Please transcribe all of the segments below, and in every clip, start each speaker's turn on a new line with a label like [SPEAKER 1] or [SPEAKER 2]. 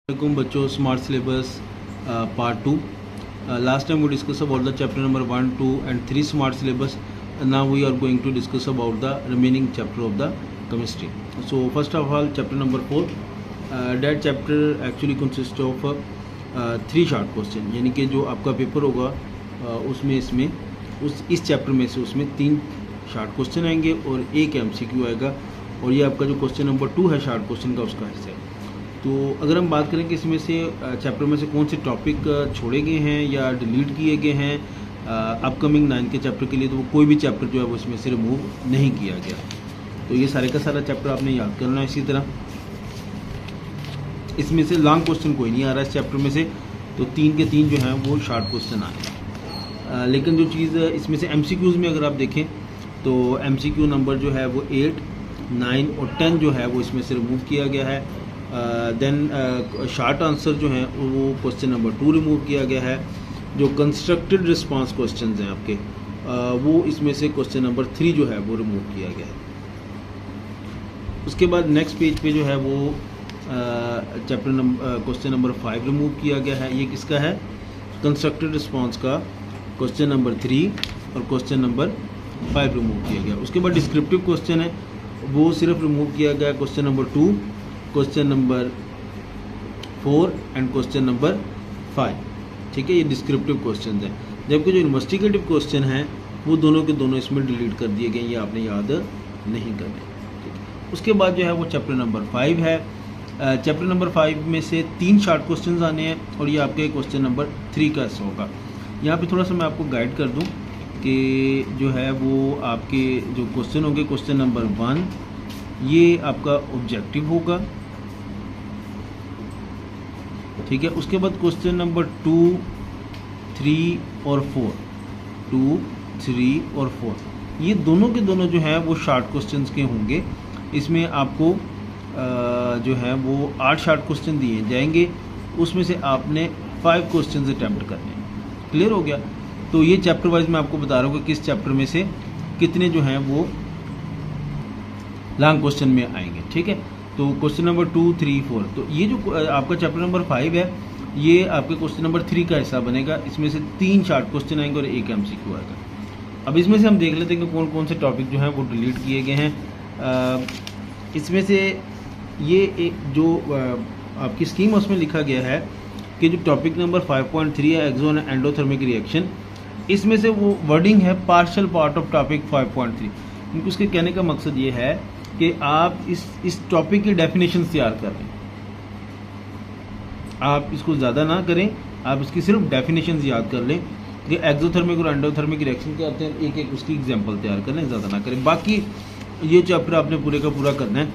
[SPEAKER 1] Assalamualaikum बच्चों, smart syllabus part 2. Last time we discussed about the chapter number 1, 2 and 3 smart syllabus. Now we are going to discuss about the remaining chapter of the chemistry. So first of all, chapter number 4. That chapter actually consists of 3 short question. यानी कि जो आपका paper होगा उसमें इस chapter में से उसमें 3 शॉर्ट क्वेश्चन आएंगे और एक MCQ आएगा, और ये आपका जो क्वेश्चन नंबर 2 है शॉर्ट क्वेश्चन का, उसका हिस्सा है. तो अगर हम बात करें कि इसमें से चैप्टर में से कौन से टॉपिक छोड़े गए हैं या डिलीट किए गए हैं अपकमिंग 9 के चैप्टर के लिए, तो वो कोई भी चैप्टर जो है वो इसमें से रिमूव नहीं किया गया. तो ये सारे का सारा चैप्टर आपने याद करना है. इसी तरह इसमें से लॉन्ग क्वेश्चन कोई नहीं आ रहा है इस चैप्टर में से, तो 3 के 3 जो हैं वो शॉर्ट क्वेश्चन आए. लेकिन जो चीज़ इसमें से MCQs में अगर आप देखें तो MCQ नंबर जो है वो 8, 9 और 10 जो है वो इसमें से रिमूव किया गया है. देन शॉर्ट आंसर जो हैं वो क्वेश्चन नंबर 2 रिमूव किया गया है. जो कंस्ट्रक्टेड रिस्पांस क्वेश्चंस हैं आपके वो इसमें से क्वेश्चन नंबर 3 जो है वो रिमूव किया गया है. उसके बाद नेक्स्ट पेज पे जो है वो chapter number question number 5 remove किया गया है. ये किसका है? कंस्ट्रक्टेड रिस्पांस का क्वेश्चन नंबर 3 और क्वेश्चन नंबर 5 रिमूव किया गया. उसके बाद डिस्क्रिप्टिव क्वेश्चन है वो सिर्फ रिमूव किया गया question number 2, question number 4 and question number 5. ठीक है, ये डिस्क्रिप्टिव क्वेश्चन हैं. जबकि जो इन्वेस्टिगेटिव क्वेश्चन हैं वो दोनों के दोनों इसमें डिलीट कर दिए गए, ये आपने याद नहीं करने. ठीक है, उसके बाद जो है वो चैप्टर नंबर 5 है. चैप्टर नंबर 5 में से 3 शॉर्ट क्वेश्चन आने हैं और ये आपके क्वेश्चन नंबर 3 का हिस्सा होगा. यहाँ पे थोड़ा सा मैं आपको गाइड कर दूँ कि जो है वो आपके जो क्वेश्चन होंगे, क्वेश्चन नंबर 1 ये आपका ऑब्जेक्टिव होगा. ठीक है, उसके बाद क्वेश्चन नंबर 2, 3 और 4, 2, 3 और 4 ये दोनों के दोनों जो है वो शॉर्ट क्वेश्चंस के होंगे. इसमें आपको जो है वो 8 शॉर्ट क्वेश्चन दिए जाएंगे, उसमें से आपने 5 क्वेश्चन अटैम्प्ट करने हैं. क्लियर हो गया? तो ये चैप्टर वाइज मैं आपको बता रहा हूँ कि किस चैप्टर में से कितने जो हैं वो लॉन्ग क्वेश्चन में आएंगे. ठीक है, तो क्वेश्चन नंबर 2, 3, 4, तो ये जो आपका चैप्टर नंबर 5 है ये आपके क्वेश्चन नंबर 3 का हिस्सा बनेगा. इसमें से 3 शॉर्ट क्वेश्चन आएंगे और एक MCQ आएगा. अब इसमें से हम देख लेते हैं कि कौन कौन से टॉपिक जो हैं वो डिलीट किए गए हैं. इसमें से ये एक जो आपकी स्कीम उसमें लिखा गया है कि जो टॉपिक नंबर 5.3 है एक्सो एंड एंडोथर्मिक रिएक्शन, इसमें से वो वर्डिंग है पार्शियल पार्ट ऑफ टॉपिक 5.3. क्योंकि उसके कहने का मकसद ये है कि आप इस टॉपिक की डेफिनेशन तैयार कर लें. आप इसको ज़्यादा ना करें, आप इसकी सिर्फ डेफिनेशन याद कर लें कि एक्सोथर्मिक और एंडोथर्मिक रिएक्शन क्या होते हैं, एक एक उसकी एग्जांपल तैयार कर लें, ज़्यादा ना करें. बाकी ये चैप्टर आपने पूरे का पूरा करना है.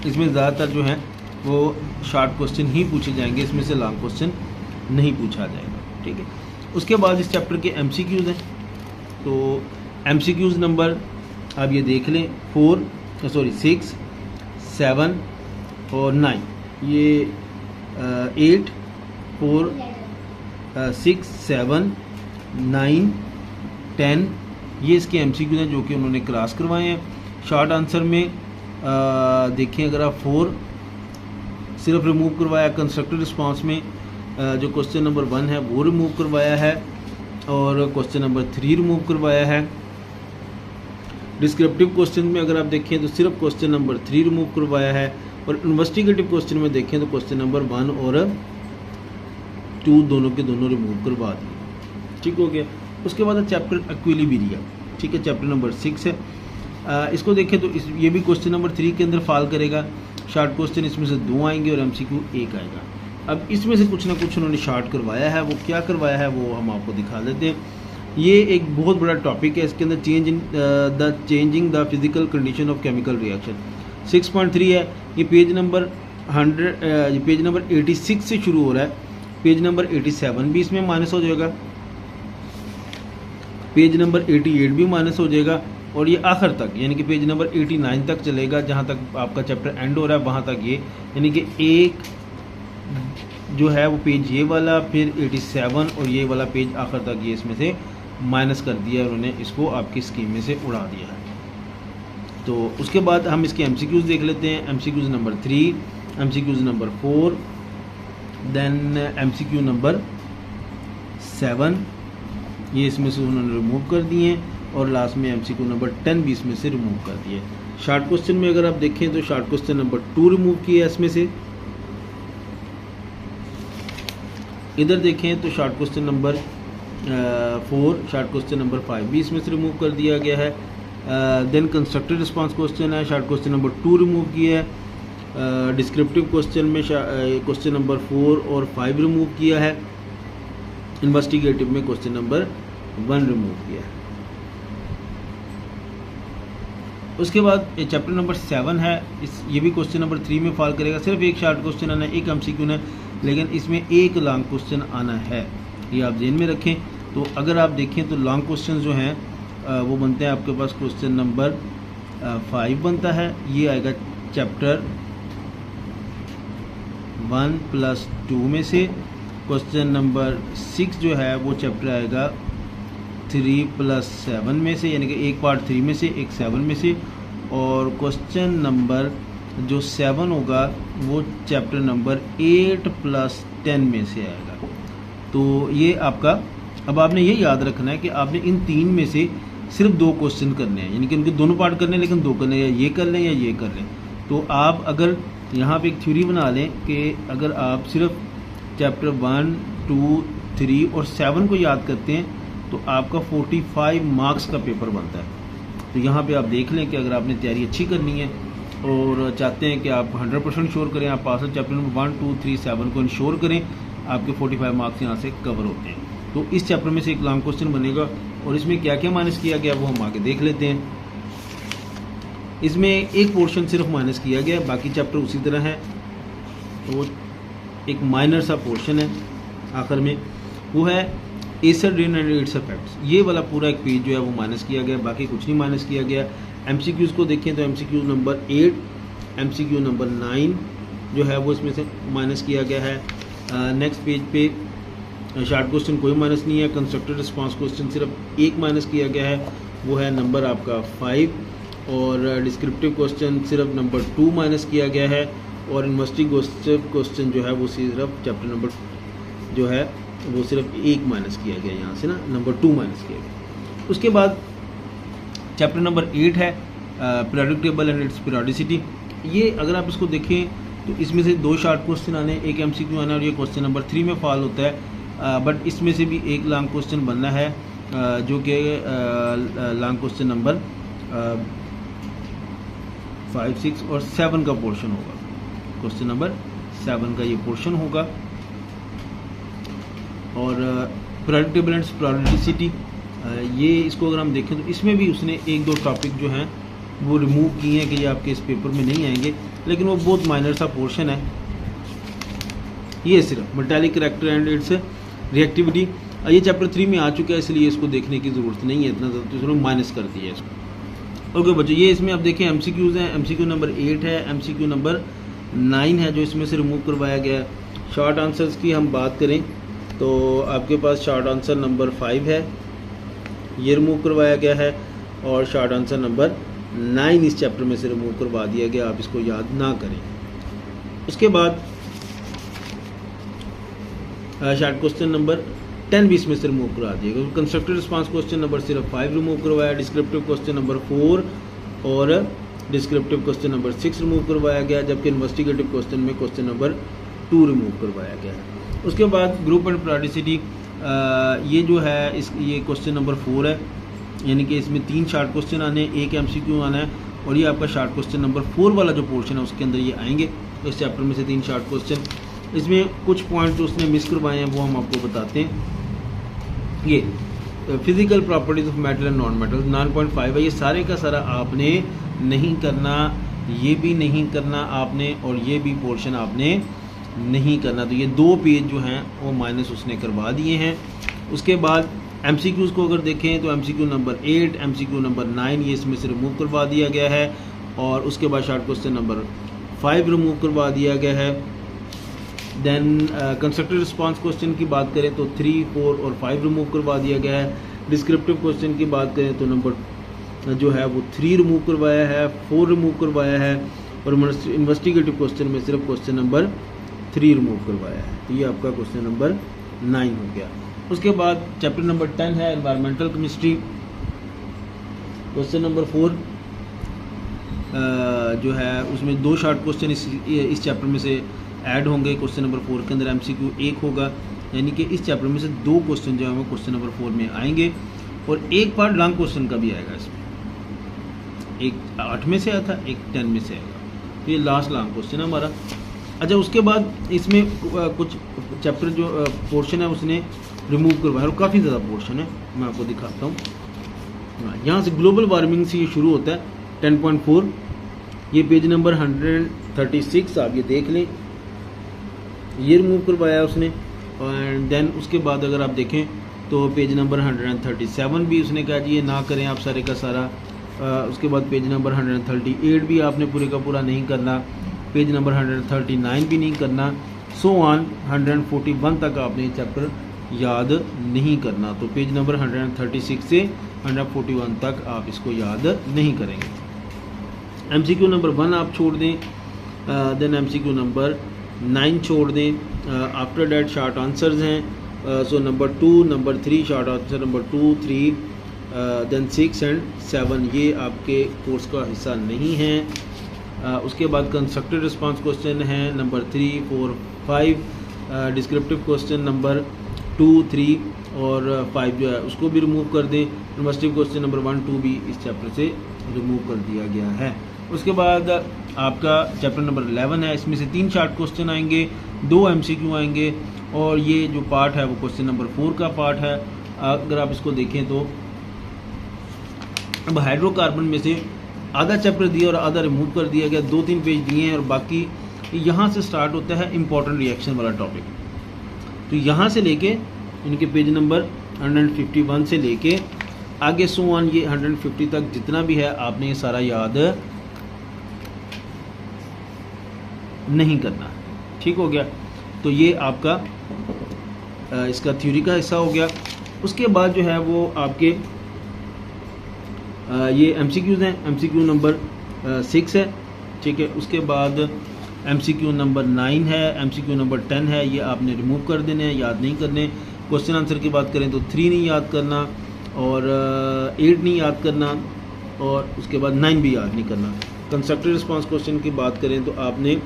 [SPEAKER 1] इसमें ज़्यादातर जो है वो शॉर्ट क्वेश्चन ही पूछे जाएंगे, इसमें से लॉन्ग क्वेश्चन नहीं पूछा जाएगा. ठीक है, उसके बाद इस चैप्टर के MCQs हैं. तो MCQs नंबर आप ये देख लें 6, 7 और 9. ये 8, 4, 6, 7, 9, 10 ये इसके MCQs हैं जो कि उन्होंने क्लास करवाए हैं. शॉर्ट आंसर में देखें अगर आप 4 सिर्फ रिमूव करवाया. कंस्ट्रक्टेड रिस्पांस में जो क्वेश्चन नंबर 1 है वो रिमूव करवाया है और क्वेश्चन नंबर 3 रिमूव करवाया है. डिस्क्रिप्टिव क्वेश्चन में अगर आप देखें तो सिर्फ क्वेश्चन नंबर 3 रिमूव करवाया है, और इन्वेस्टिगेटिव क्वेश्चन में देखें तो क्वेश्चन नंबर 1 और 2 दोनों के दोनों रिमूव करवा दिए. ठीक हो गया. उसके बाद चैप्टर एक्विलिब्रियम. ठीक है, चैप्टर नंबर 6 है. इसको देखें तो ये भी क्वेश्चन नंबर 3 के अंदर फॉल करेगा. शॉर्ट क्वेश्चन इसमें से 2 आएंगे और MCQ 1 आएगा. अब इसमें से कुछ ना कुछ उन्होंने शॉर्ट करवाया है, वो क्या करवाया है वो हम आपको दिखा देते हैं. ये एक बहुत बड़ा टॉपिक है. इसके अंदर changing the physical condition of chemical reaction 6.3 है. ये पेज नंबर 86 से शुरू हो रहा है. पेज नंबर 87 भी इसमें माइनस हो जाएगा, पेज नंबर 88 भी माइनस हो जाएगा, और ये आखिर तक यानी कि पेज नंबर 89 तक चलेगा, जहाँ तक आपका चैप्टर एंड हो रहा है वहाँ तक ये, यानी कि एक जो है वो पेज ये वाला, फिर 87 और ये वाला पेज आखिर तक ये इसमें से माइनस कर दिया है उन्होंने, इसको आपकी स्कीम में से उड़ा दिया है. तो उसके बाद हम इसके MCQs देख लेते हैं. MCQs number 3 MCQs number 4, then MCQ number 7, ये इसमें से उन्होंने रिमूव कर दिए हैं, और लास्ट में MCQ नंबर 10 भी इसमें से रिमूव कर दिए। शॉर्ट क्वेश्चन में अगर आप देखें तो शॉर्ट क्वेश्चन नंबर 2 रिमूव किया है इसमें से। इधर देखें तो short question number 4, short question number 5 भी इसमें से रिमूव कर दिया गया है। देन कंस्ट्रक्टेड रिस्पांस क्वेश्चन है, शॉर्ट क्वेश्चन नंबर 2 रिमूव किया है। डिस्क्रिप्टिव क्वेश्चन में क्वेश्चन नंबर 4 और 5 रिमूव किया है। इन्वेस्टिगेटिव में क्वेश्चन नंबर 1 रिमूव किया है। उसके बाद चैप्टर नंबर 7 है, ये भी क्वेश्चन नंबर 3 में फॉल करेगा। सिर्फ एक शॉर्ट क्वेश्चन आना है, एक MCQ है, लेकिन इसमें एक लॉन्ग क्वेश्चन आना है, ये आप ध्यान में रखें। तो अगर आप देखें तो लॉन्ग क्वेश्चन जो हैं वो बनते हैं आपके पास क्वेश्चन नंबर 5 बनता है, ये आएगा चैप्टर 1+2 में से। क्वेश्चन नंबर 6 जो है वो चैप्टर आएगा 3+7 में से, यानी कि एक पार्ट 3 में से, एक 7 में से। और क्वेश्चन नंबर जो 7 होगा वो चैप्टर नंबर 8+10 में से आएगा। तो ये आपका, अब आपने ये याद रखना है कि आपने इन 3 में से सिर्फ 2 क्वेश्चन करने हैं, यानी कि उनके दोनों पार्ट करने हैं, लेकिन 2 करने हैं, या ये कर लें या ये कर लें। तो आप अगर यहाँ पे एक थ्योरी बना लें कि अगर आप सिर्फ चैप्टर 1, 2, 3 और 7 को याद करते हैं तो आपका 45 मार्क्स का पेपर बनता है। तो यहाँ पे आप देख लें कि अगर आपने तैयारी अच्छी करनी है और चाहते हैं कि आप 100% श्योर करें, आप पास चैप्टर नंबर 1, 2, 3, 7 को इंश्योर करें, आपके 45 मार्क्स यहाँ से कवर होते हैं। तो इस चैप्टर में से एक लॉन्ग क्वेश्चन बनेगा, और इसमें क्या क्या माइनस किया गया वो हम आगे देख लेते हैं। इसमें एक पोर्शन सिर्फ माइनस किया गया, बाकी चैप्टर उसी तरह है। तो एक माइनर सा पोर्शन है आखिर में, वो है acid rain and it's effects. ये वाला पूरा एक पेज जो है वो माइनस किया गया, बाकी कुछ नहीं माइनस किया गया। MCQs को देखें तो MCQ नंबर 8, MCQ नंबर 9 जो है वो इसमें से माइनस किया गया है। नेक्स्ट पेज पे शॉर्ट क्वेश्चन कोई माइनस नहीं है। कंस्ट्रक्टेड रिस्पांस क्वेश्चन सिर्फ एक माइनस किया गया है, वो है नंबर आपका 5। और डिस्क्रिप्टिव क्वेश्चन सिर्फ नंबर 2 माइनस किया गया है। और इन्वेस्टिगेटिव क्वेश्चन जो है वो सिर्फ चैप्टर नंबर जो है वो सिर्फ 1 माइनस किया गया, यहाँ से ना नंबर 2 माइनस किया गया। उसके बाद चैप्टर नंबर 8 है periodic table and it's periodicity. ये अगर आप इसको देखें तो इसमें से 2 शॉर्ट क्वेश्चन आने, एक MCQ आना, और ये क्वेश्चन नंबर 3 में फॉल होता है। बट इसमें से भी एक लॉन्ग क्वेश्चन बनना है जो कि लॉन्ग क्वेश्चन नंबर 5, 6 और 7 का पोर्शन होगा। क्वेश्चन नंबर 7 का ये पोर्शन होगा। और पीरियोडिक टेबल एंड पीरियोडिसिटी, ये इसको अगर हम देखें तो इसमें भी उसने 1-2 टॉपिक जो हैं वो रिमूव किए हैं कि ये आपके इस पेपर में नहीं आएंगे, लेकिन वो बहुत माइनर सा पोर्शन है। ये सिर्फ metallic character and it's reactivity, ये चैप्टर 3 में आ चुका है, इसलिए इसको देखने की ज़रूरत नहीं है इतना ज़्यादा, तो इसलिए माइनस कर दिया है इसको। ओके बच्चों, ये इसमें आप देखें MCQs हैं। MCQ नंबर 8 है, MCQ नंबर 9 है जो इसमें से रिमूव करवाया गया है। शॉर्ट आंसर्स की हम बात करें तो आपके पास शॉर्ट आंसर नंबर 5 है, ये रिमूव करवाया गया है। और शॉर्ट आंसर नंबर 9 इस चैप्टर में से रिमूव करवा दिया गया, आप इसको याद ना करें। उसके बाद शॉर्ट क्वेश्चन नंबर 10 भी इसमें से रिमूव करवा दिया गया। कंस्ट्रक्टेड रिस्पांस क्वेश्चन नंबर सिर्फ 5 रिमूव करवाया। डिस्क्रिप्टिव क्वेश्चन नंबर 4 और डिस्क्रिप्टिव क्वेश्चन नंबर 6 रिमूव करवाया गया, जबकि इन्वेस्टिगेटिव क्वेश्चन में क्वेश्चन नंबर 2 रिमूव करवाया गया। उसके बाद ग्रुप एंड पीरियोडिसिटी, ये जो है ये क्वेश्चन नंबर 4 है, यानी कि इसमें 3 शॉर्ट क्वेश्चन आने, एक MCQ आना है, और ये आपका शॉर्ट क्वेश्चन नंबर 4 वाला जो पोर्शन है उसके अंदर ये आएंगे। तो इस चैप्टर में से 3 शॉर्ट क्वेश्चन, इसमें कुछ पॉइंट जो उसने मिस करवाए हैं वो हम आपको बताते हैं। ये physical properties of metal and non metal 9.5 है, ये सारे का सारा आपने नहीं करना, ये भी नहीं करना आपने, और ये भी पोर्शन आपने नहीं करना। तो ये 2 पेज जो हैं वो माइनस उसने करवा दिए हैं। उसके बाद MCQs को अगर देखें तो MCQ नंबर 8, MCQ नंबर 9 ये इसमें से रिमूव करवा दिया गया है। और उसके बाद शॉर्ट क्वेश्चन नंबर 5 रिमूव करवा दिया गया है। देन कंस्ट्रक्टेड रिस्पांस क्वेश्चन की बात करें तो 3, 4 और 5 रिमूव करवा दिया गया है। डिस्क्रिप्टिव क्वेश्चन की बात करें तो नंबर जो है वो 3 रिमूव करवाया है, 4 रिमूव करवाया है। और इन्वेस्टिगेटिव क्वेश्चन में सिर्फ क्वेश्चन नंबर 3 रिमूव करवाया है। तो ये आपका क्वेश्चन नंबर 9 हो गया। उसके बाद चैप्टर नंबर 10 है एनवायरमेंटल केमिस्ट्री। क्वेश्चन नंबर 4 जो है उसमें 2 शॉर्ट क्वेश्चन इस चैप्टर में से ऐड होंगे। क्वेश्चन नंबर 4 के अंदर MCQ 1 होगा, यानी कि इस चैप्टर में से 2 क्वेश्चन जो है वो क्वेश्चन नंबर 4 में आएंगे और एक पार्ट लॉन्ग क्वेश्चन का भी आएगा इसमें। एक 8 में से आया था, एक 10 में से आएगा। तो ये लास्ट लॉन्ग क्वेश्चन है हमारा। अच्छा, उसके बाद इसमें कुछ चैप्टर जो पोर्शन है उसने रिमूव करवाया और काफ़ी ज़्यादा पोर्शन है, मैं आपको दिखाता हूँ। यहाँ से ग्लोबल वार्मिंग से ये शुरू होता है 10.4, ये पेज नंबर 136 आप ये देख लें, ये रिमूव करवाया उसने। और देन उसके बाद अगर आप देखें तो पेज नंबर 137 भी उसने कहा जी ये ना करें आप सारे का सारा। उसके बाद पेज नंबर 138 भी आपने पूरे का पूरा नहीं करना, पेज नंबर 139 भी नहीं करना, सो ऑन 141 तक आपने ये चैप्टर याद नहीं करना। तो पेज नंबर 136 से 141 तक आप इसको याद नहीं करेंगे। MCQ नंबर 1 आप छोड़ दें, देन MCQ नंबर 9 छोड़ दें। आफ्टर डैट शॉर्ट आंसर्स हैं, so number 2, number 3 short answer number 2, 3, then 6 and 7 ये आपके कोर्स का हिस्सा नहीं है। उसके बाद कंस्ट्रक्टिव रिस्पांस क्वेश्चन है नंबर 3, 4, 5। डिस्क्रिप्टिव क्वेश्चन नंबर 2, 3 और 5 जो है उसको भी रिमूव कर दें। इन्वेस्टिगेटिव क्वेश्चन नंबर 1, 2 भी इस चैप्टर से रिमूव कर दिया गया है। उसके बाद आपका चैप्टर नंबर 11 है, इसमें से 3 शॉर्ट क्वेश्चन आएंगे, 2 MCQ आएंगे और ये जो पार्ट है वो क्वेश्चन नंबर 4 का पार्ट है। अगर आप इसको देखें तो अब हाइड्रोकार्बन में से आधा चैप्टर दिया और आधा रिमूव कर दिया गया, 2-3 पेज दिए हैं और बाकी यहाँ से स्टार्ट होता है इम्पॉर्टेंट रिएक्शन वाला टॉपिक। तो यहाँ से लेके इनके पेज नंबर 151 से लेके आगे सो ऑन ये 150 तक जितना भी है आपने ये सारा याद नहीं करना। ठीक हो गया, तो ये आपका इसका थ्योरी का हिस्सा हो गया। उसके बाद जो है वो आपके ये MCQs हैं। MCQ नंबर 6 है, ठीक है। उसके बाद MCQ नंबर 9 है, MCQ नंबर 10 है, ये आपने रिमूव कर देने हैं, याद नहीं करने। क्वेश्चन आंसर की बात करें तो 3 नहीं याद करना और 8 नहीं याद करना और उसके बाद 9 भी याद नहीं करना। कंस्ट्रक्टिव रिस्पांस क्वेश्चन की बात करें तो आपने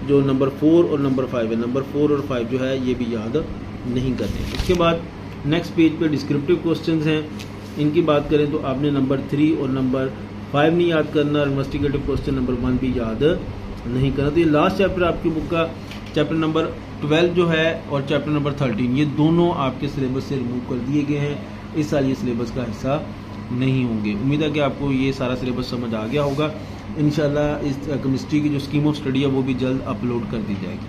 [SPEAKER 1] जो नंबर 4 और नंबर 5 है, नंबर 4 और 5 जो है ये भी याद नहीं करने। उसके बाद नेक्स्ट पेज पे डिस्क्रिप्टिव क्वेश्चंस हैं, इनकी बात करें तो आपने नंबर 3 और नंबर 5 नहीं याद करना और इन्वेस्टिगेटिव क्वेश्चन नंबर 1 भी याद नहीं करना। तो ये लास्ट चैप्टर आपकी बुक का चैप्टर नंबर 12 जो है और चैप्टर नंबर 13 ये दोनों आपके सिलेबस से रिमूव कर दिए गए हैं। इस साल ये सिलेबस का हिस्सा नहीं होंगे। उम्मीद है कि आपको ये सारा सिलेबस समझ आ गया होगा। इंशाल्लाह इस केमिस्ट्री की जो स्कीम ऑफ स्टडी है वो भी जल्द अपलोड कर दी जाएगी।